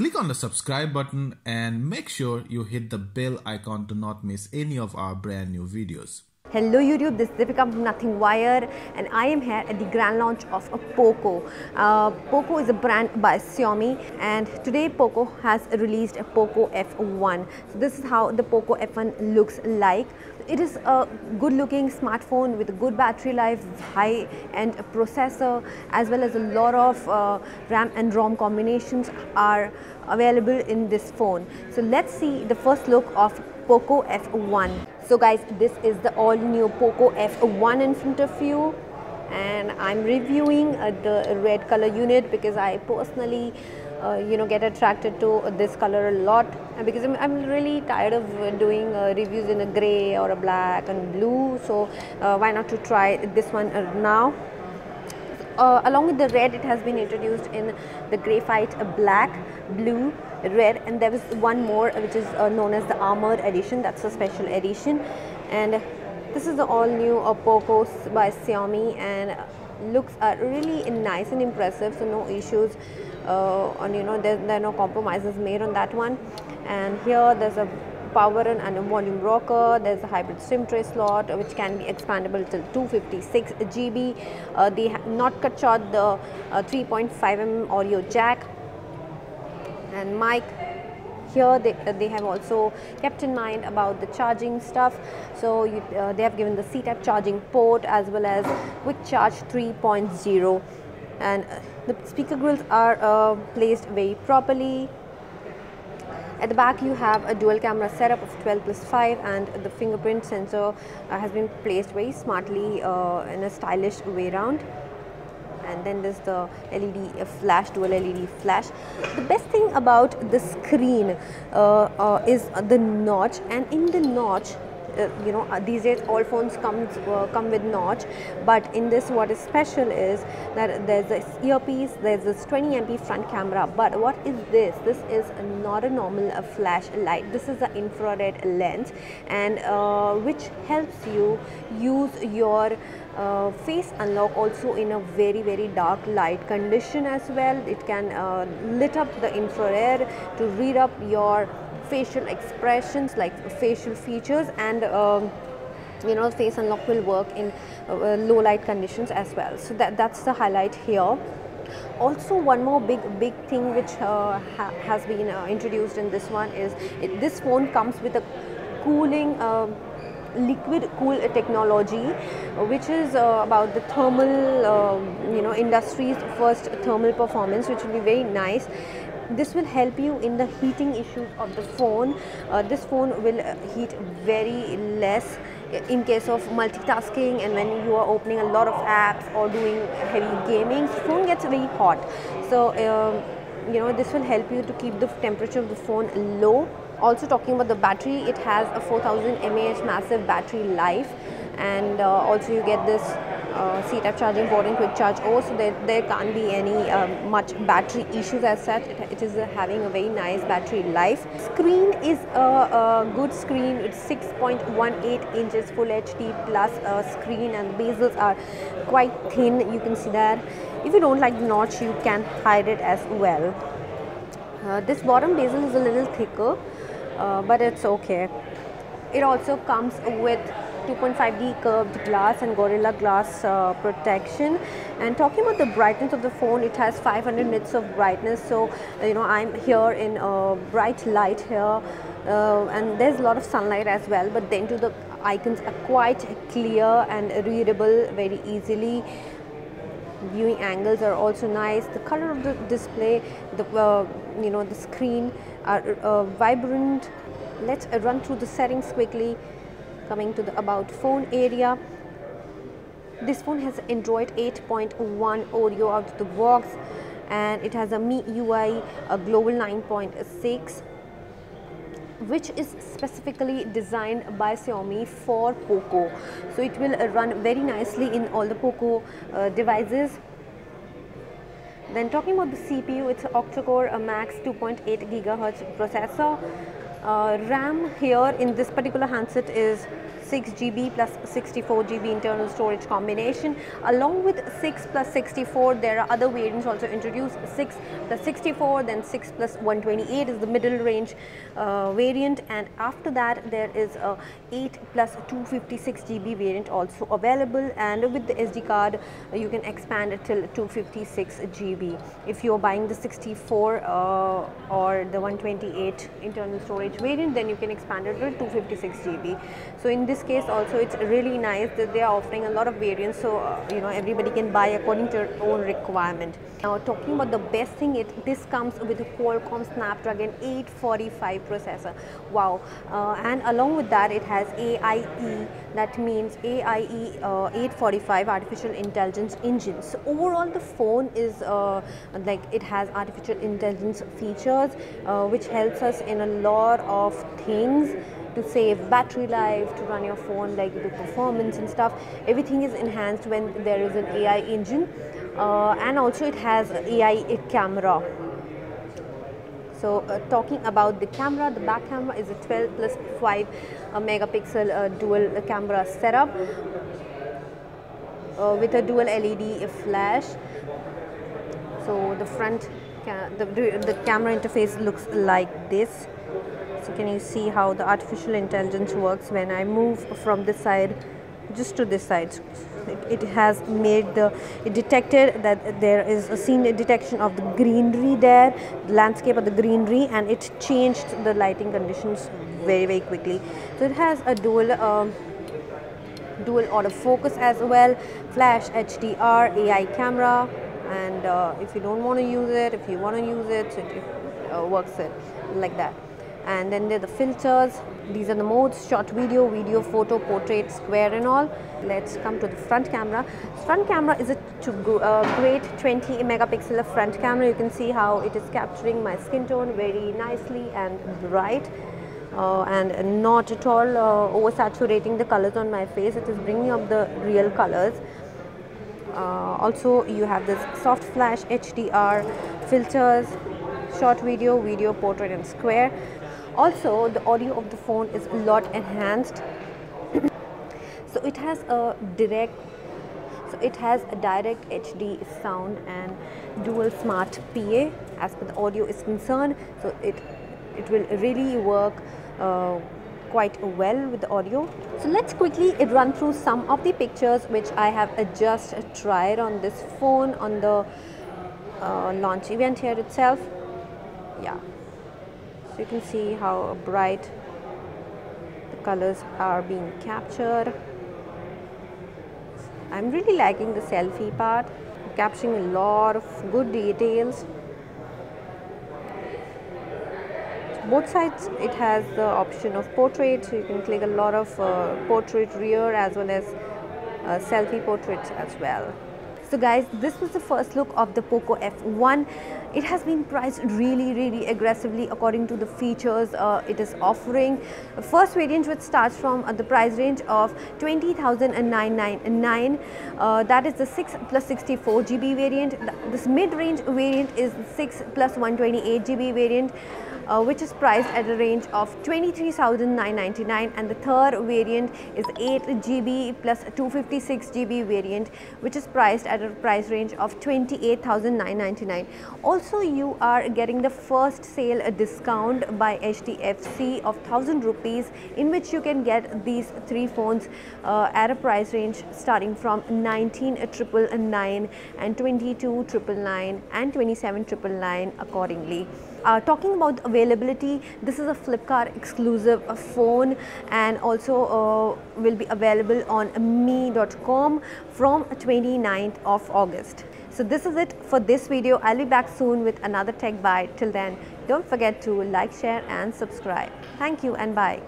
Click on the subscribe button and make sure you hit the bell icon to not miss any of our brand new videos. Hello YouTube, this is Deepika from Nothing Wire and I am here at the grand launch of a Poco. Poco is a brand by Xiaomi and today Poco has released a Poco F1. So this is how the Poco F1 looks like. It is a good looking smartphone with a good battery life, high end processor, as well as a lot of RAM and ROM combinations are available in this phone. So let's see the first look of Poco F1. So guys, this is the all new Poco F1 in front of you and I'm reviewing the red color unit because I personally get attracted to this color a lot, because I'm really tired of doing reviews in a gray or a black and blue. So why not to try this one now. Along with the red, it has been introduced in the graphite black, blue, red, and there is one more which is known as the armored edition. That's a special edition, and this is the all new Poco by Xiaomi and looks really nice and impressive. So no issues on there are no compromises made on that one. And here there's a power and a volume rocker. There's a hybrid SIM tray slot which can be expandable till 256 GB. They have not cut short the 3.5mm audio jack and mic. Here they have also kept in mind about the charging stuff. So they have given the C-type charging port as well as quick charge 3.0, and the speaker grills are placed very properly. At the back you have a dual camera setup of 12+5 and the fingerprint sensor has been placed very smartly in a stylish way around. And then there's the LED flash, dual LED flash. The best thing about the screen is the notch, and in the notch, these days all phones come with notch, but in this what is special is that there's this earpiece, there's this 20MP front camera. But what is this? This is not a normal flashlight. This is an infrared lens, and which helps you use your face unlock also in a very dark light condition as well. It can lit up the infrared to read up your facial expressions like facial features, and face unlock will work in low light conditions as well. So that's the highlight here. Also, one more big thing which has been introduced in this one is this phone comes with a cooling LiquidCool Technology, which is about the thermal industry's first thermal performance, which will be very nice. This will help you in the heating issues of the phone. This phone will heat very less in case of multitasking, and when you are opening a lot of apps or doing heavy gaming, phone gets very hot. So this will help you to keep the temperature of the phone low. Also, talking about the battery, it has a 4000 mAh massive battery life, and also you get this C-type charging port and quick charge O, so there can't be any much battery issues as such. It is having a very nice battery life. Screen is a good screen. It's 6.18 inches Full HD plus screen, and the bezels are quite thin. You can see that. If you don't like the notch, you can hide it as well. This bottom bezel is a little thicker, but it's okay. It also comes with 2.5D curved glass and Gorilla Glass protection. And talking about the brightness of the phone, it has 500 nits of brightness. So I'm here in bright light here, and there's a lot of sunlight as well. But then the icons are quite clear and readable very easily. Viewing angles are also nice. The color of the display, the screen are vibrant. Let's run through the settings quickly. Coming to the about phone area, this phone has Android 8.1 Oreo out of the box, and it has a MIUI Global 9.6, which is specifically designed by Xiaomi for Poco. So it will run very nicely in all the Poco devices. Then talking about the CPU, it's an octa-core max 2.8 GHz processor. RAM here in this particular handset is 6GB plus 64GB internal storage combination. Along with 6 plus 64, there are other variants also introduced. 6 plus 64, then 6 plus 128 is the middle range variant, and after that there is a 8 plus 256GB variant also available, and with the SD card you can expand it till 256GB. If you are buying the 64 or the 128 internal storage variant, then you can expand it to 256GB. So in this case also it's really nice that they are offering a lot of variants, so everybody can buy according to their own requirement. Now talking about the best thing, this comes with a Qualcomm Snapdragon 845 processor. Wow. And along with that it has AIE, that means AIE 845 artificial intelligence engine. So overall the phone is it has artificial intelligence features which helps us in a lot of things, to save battery life, to run your phone, like the performance and stuff. Everything is enhanced when there is an AI engine, and also it has AI camera. So talking about the camera, the back camera is a 12 plus 5 megapixel dual camera setup with a dual LED flash. So the front the camera interface looks like this. So can you see how the artificial intelligence works when I move from this side just to this side? It has made it detected that there is a scene detection of the greenery there, the landscape of the greenery, and it changed the lighting conditions very quickly. So it has a dual autofocus as well, flash HDR, AI camera, and if you don't want to use it, if you want to use it, so it works it like that. And then there are the filters. These are the modes: short video, video, photo, portrait, square and all. Let's come to the front camera. Front camera is a great 20 megapixel front camera. You can see how it is capturing my skin tone very nicely and bright, and not at all oversaturating the colors on my face. It is bringing up the real colors. Also you have this soft flash HDR, filters, short video, video, portrait and square. Also the audio of the phone is a lot enhanced. So it has a direct HD sound and dual smart PA as per the audio is concerned. So it will really work quite well with the audio. So let's quickly run through some of the pictures which I have just tried on this phone on the launch event here itself. Yeah, so you can see how bright the colors are being captured. I'm really liking the selfie part, capturing a lot of good details. Both sides it has the option of portrait, so you can click a lot of portrait rear as well as selfie portraits as well. So guys, this was the first look of the Poco F1. It has been priced really aggressively according to the features it is offering. The first variant, which starts from the price range of 20,999, that is the 6 plus 64GB variant. This mid-range variant is 6 plus 128GB variant, which is priced at a range of 23,999, and the third variant is 8GB plus 256GB variant, which is priced at a price range of 28,999. Also, you are getting the first sale discount by HDFC of 1,000 rupees, in which you can get these three phones at a price range starting from 19,999 and 22,999 and 27,999 accordingly. Talking about availability, this is a Flipkart exclusive phone, and also will be available on me.com from 29th of August. So this is it for this video. I'll be back soon with another tech bite. Till then, don't forget to like, share and subscribe. Thank you and bye.